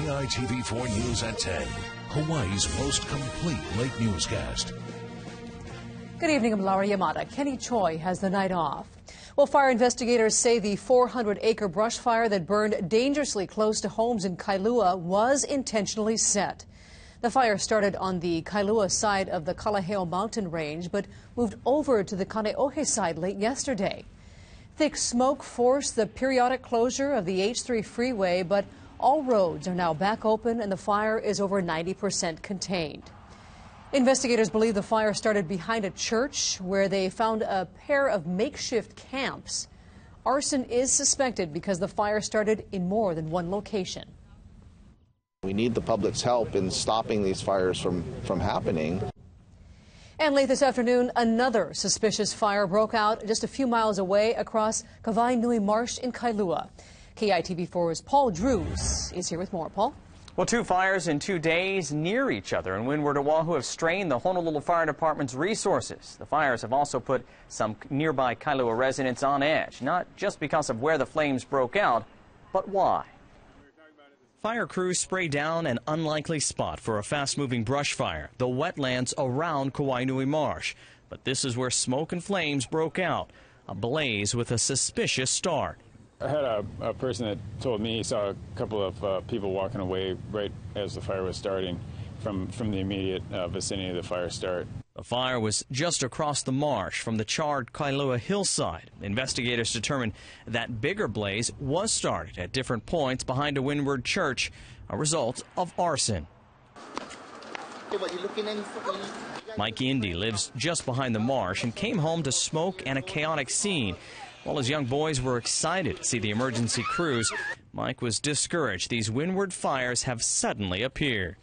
KITV4 News at 10, Hawaii's most complete late newscast. Good evening, I'm Laura Yamada. Kenny Choi has the night off. Well, fire investigators say the 400-acre brush fire that burned dangerously close to homes in Kailua was intentionally set. The fire started on the Kailua side of the Kalaheo mountain range, but moved over to the Kaneohe side late yesterday. Thick smoke forced the periodic closure of the H3 freeway, but all roads are now back open and the fire is over 90% contained. Investigators believe the fire started behind a church where they found a pair of makeshift camps. Arson is suspected because the fire started in more than one location. We need the public's help in stopping these fires from happening. And late this afternoon, another suspicious fire broke out just a few miles away across Kawainui Marsh in Kailua. KITV4's Paul Drews is here with more. Paul? Well, two fires in 2 days near each other in windward Oahu have strained the Honolulu Fire Department's resources. The fires have also put some nearby Kailua residents on edge, not just because of where the flames broke out, but why. Fire crews spray down an unlikely spot for a fast-moving brush fire, the wetlands around Kawainui Marsh. But this is where smoke and flames broke out, a blaze with a suspicious start. I had a person that told me he saw a couple of people walking away right as the fire was starting from the immediate vicinity of the fire start. The fire was just across the marsh from the charred Kailua hillside. Investigators determined that bigger blaze was started at different points behind a windward church, a result of arson. Mike Indy lives just behind the marsh and came home to smoke and a chaotic scene. While his young boys were excited to see the emergency crews, Mike was discouraged these windward fires have suddenly appeared.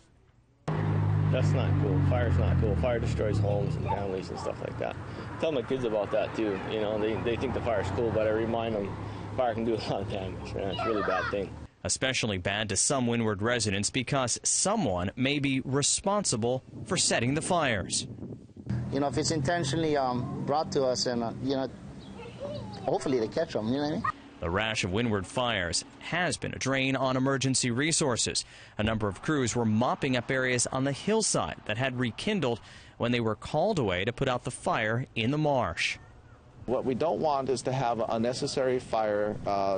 That's not cool. Fire's not cool. Fire destroys homes and families and stuff like that. I tell my kids about that too. You know, they think the fire's cool, but I remind them fire can do a lot of damage, man. It's a really bad thing. Especially bad to some windward residents because someone may be responsible for setting the fires. You know, if it's intentionally brought to us and, you know, hopefully they catch them, you know what I mean? The rash of windward fires has been a drain on emergency resources. A number of crews were mopping up areas on the hillside that had rekindled when they were called away to put out the fire in the marsh. What we don't want is to have unnecessary fire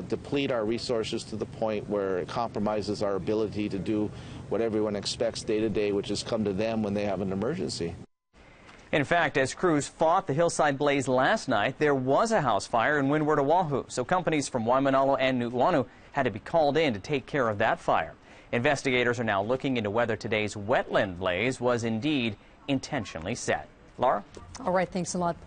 deplete our resources to the point where it compromises our ability to do what everyone expects day to day, which is come to them when they have an emergency. In fact, as crews fought the hillside blaze last night, there was a house fire in windward Oahu, so companies from Waimanalo and Nu'uanu had to be called in to take care of that fire. Investigators are now looking into whether today's wetland blaze was indeed intentionally set. Laura? All right, thanks a lot.